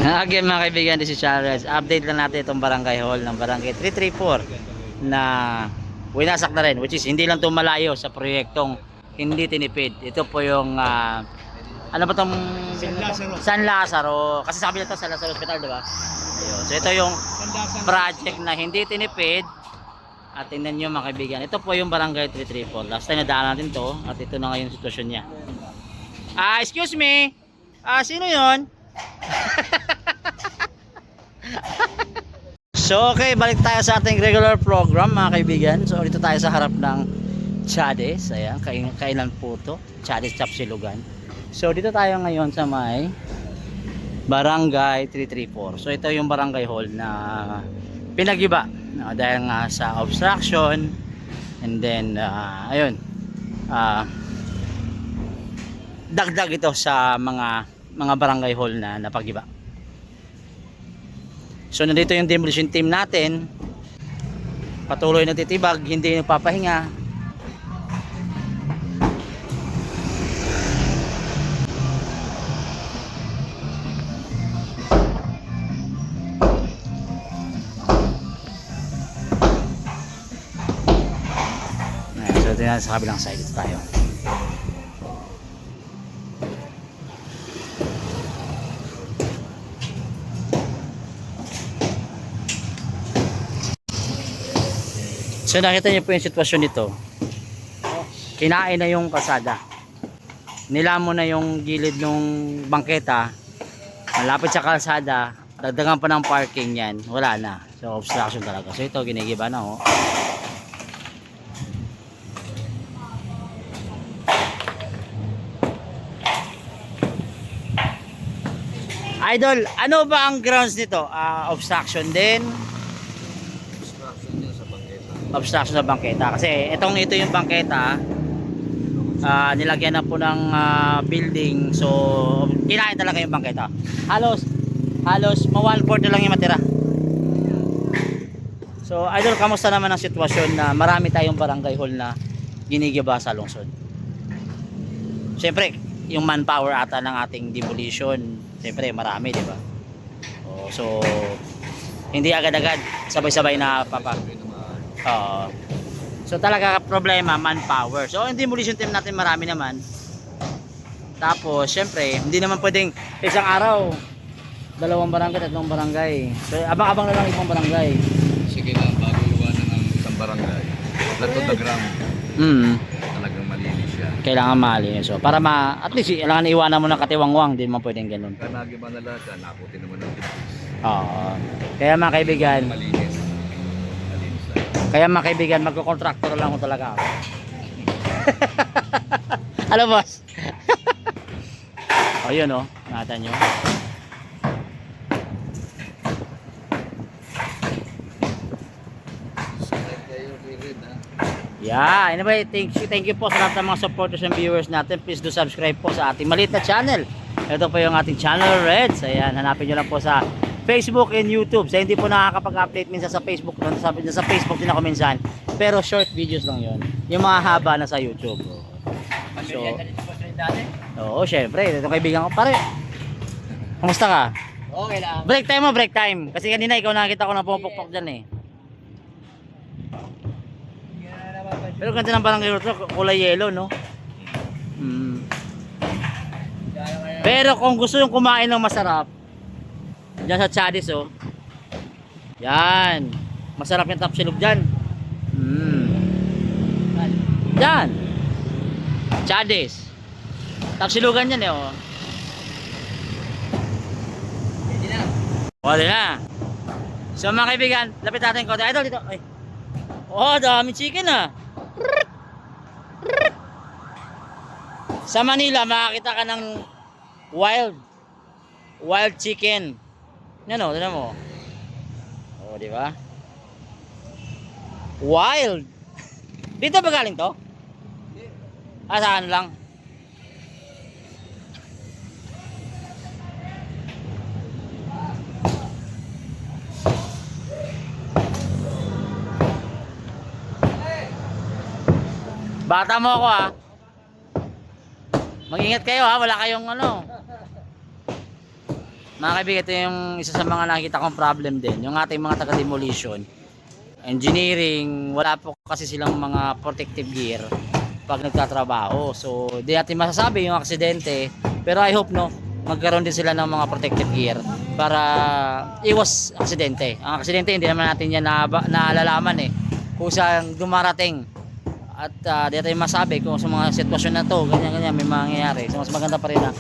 Again mga kaibigan, this is Charles. Update lang natin itong barangay hall ng barangay 334 na winasak na rin, which is hindi lang ito malayo sa proyektong hindi tinipid. Ito po yung ano ba itong San Lazaro. Kasi sabi nito San Lazaro Hospital, di ba? Ayun. So ito yung project na hindi tinipid. At tingnan nyo mga kaibigan, ito po yung barangay 334. Last time nadaan natin to at ito na ngayon sitwasyon niya. Excuse me, sino yon? So okay, balik tayo sa ating regular program mga kaibigan. So dito tayo sa harap ng Chades. Ayan, kainan po to, Chades Chapsilugan. So dito tayo ngayon sa may barangay 334. So ito yung barangay hall na pinagiba dahil nga sa obstruction. And then ayun, dagdag ito sa mga barangay hall na napagiba. So nandito yung demolition team natin, patuloy na titibag, hindi nagpapahinga. So ito na sa kabilang side, ito tayo. So nakita niyo po yung sitwasyon nito. Kinain na yung kalsada. Nilamon na yung gilid ng bangketa. Malapit sa kalsada, dagdagan pa ng parking yan. Wala na. So obstruction talaga. So ito ginigiba na oh. Idol, ano ba ang grounds nito? Obstruction din. Obstruction sa bangketa kasi ito yung bangketa, nilagyan na po ng building, so kinain talaga yung bangketa. Halos ma-1/4 na lang yung matira. So idol, kamusta naman ang sitwasyon na marami tayong barangay hall na ginigiba sa lungsod? Siyempre yung manpower ata ng ating demolition, siyempre marami, di ba? So hindi agad-agad sabay-sabay na so talaga problema manpower. So yung demolition team natin marami naman. Tapos syempre hindi naman pwedeng isang araw 2 barangay, 3 barangay. So abang-abang na lang ibang barangay. Sige lang, bago iwanan ng isang barangay, flat on the ground. Talagang malinis siya. Kailangan malinis. So para at least kailangan iwanan mo ng katiwangwang, hindi mo pwedeng ganun. Kanagiba na lahat yan, naputin naman ng dipis. Kaya mga kaibigan, Malinis. kaya mga kaibigan, magko-contractor lang ako talaga. Hello boss. Yun nakita nyo. Yeah, anyway, thank you po sa lahat ng mga supporters and viewers natin. Please do subscribe po sa ating maliit na channel. Ito po yung ating channel Reds. Ayan, hanapin nyo lang po sa Facebook and YouTube. Sa hindi po nakakapag-update minsan sa Facebook, sa Facebook din ako minsan. Pero short videos lang 'yon. Yung mga haba na sa YouTube. So, syempre, ito kaibigan ko pare. Kumusta ka? Okay lang. Break time. Kasi kanina ikaw nakita ko na pumupukpok diyan eh. Pero ganda ng barangay ito, kulay yellow, no? Pero kung gusto yung kumain ng masarap, diyan sa Chades yan, masarap yung tapsilog dyan. Yan Chades tapsilugan yan Pwede na. So mga kaibigan, lapit natin ko idol dito. Dami chicken Sa Manila makakita ka ng wild chicken. Tignan mo. Di ba? Wild. Dito ba galing to? Saan lang? Bata mo ako Mag-ingat kayo wala kayong Mga kaibigan, ito yung isa sa mga nakikita kong problem din. Yung ating mga taga-demolition, engineering, wala po kasi silang mga protective gear pag nagtatrabaho. So, di natin masasabi yung aksidente. Pero I hope no, magkaroon din sila ng mga protective gear para iwas aksidente. Ang aksidente hindi naman natin yan naalalaman eh. Kung saan dumarating. At di natin masabi kung sa mga sitwasyon na to, ganyan-ganyan may mangyayari. So, mas maganda pa rin na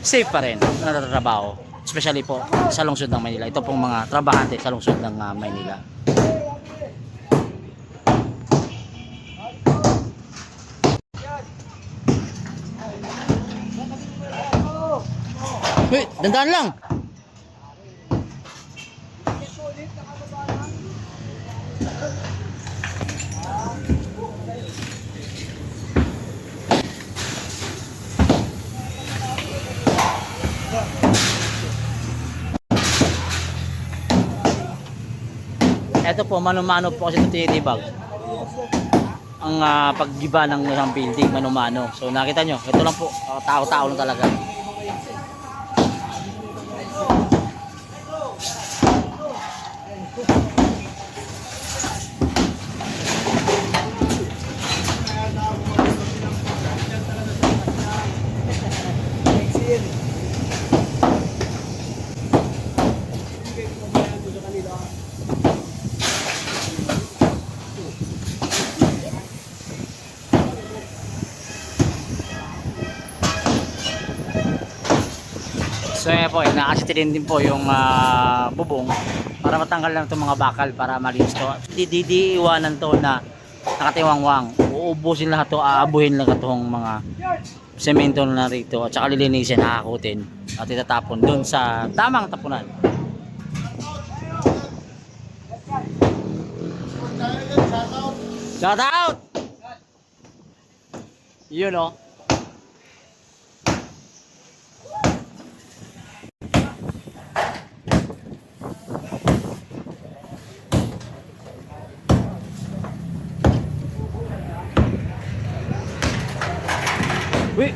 safe pa rin na natatrabaho. Especially po sa lungsod ng Maynila. Ito pong mga trabahante sa lungsod ng Maynila. Wait, dandan lang. Ito po, mano-mano po kasi ito tinitibag. Ang paggiba ng isang building, mano-mano. So nakita nyo, ito lang po, tao-tao lang talaga. So yan po, nakasitilin din po yung bubong para matanggal lang itong mga bakal para malinis to. Di iwanan to na nakatiwangwang. Uubusin lahat to, aabuhin lang itong mga semento na rito at saka lilinisin, hakakutin at itatapon dun sa tamang tapunan. Shout out! Yun o. Wait.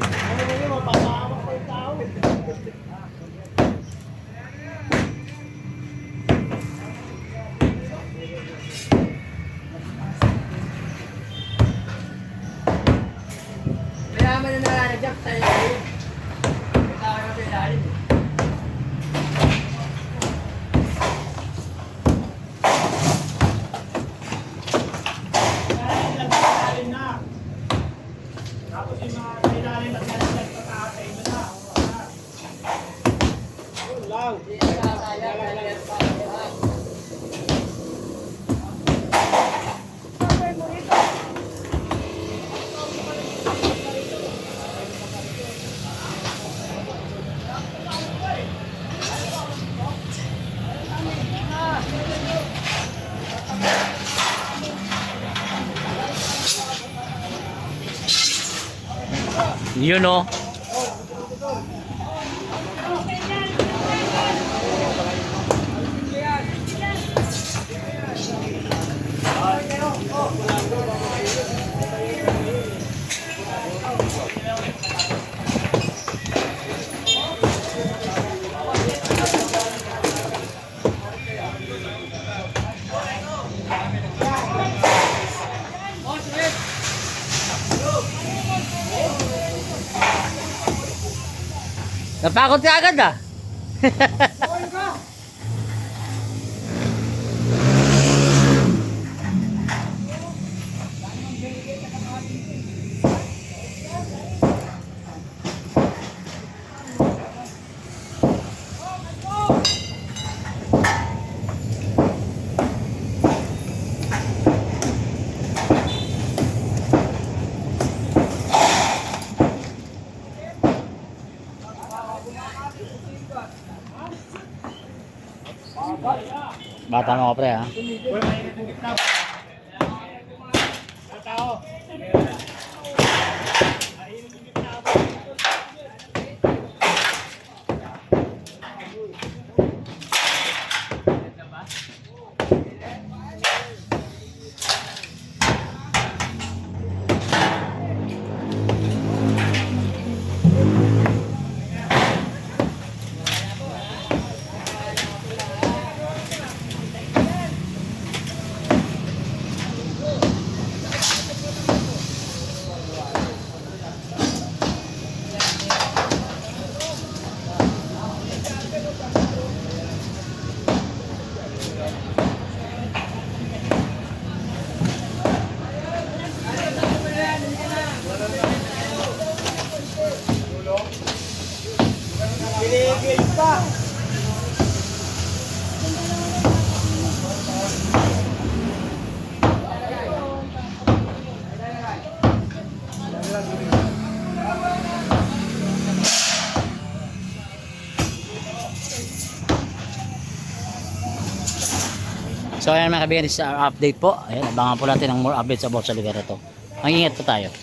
Kaya man na nag-jump tayo. Ikaw na pinalin. Tapos yung mga kailangan na nagpapakatay mo na. Yun lang. Yun o. Napakot ka agad ah. Bata mo ka pre ha. Ginigil pa. So ayan mga kaibigan, this is our update po. Ayan, abangan po natin ang more updates about sa lugar na to. Mag-ingat po tayo.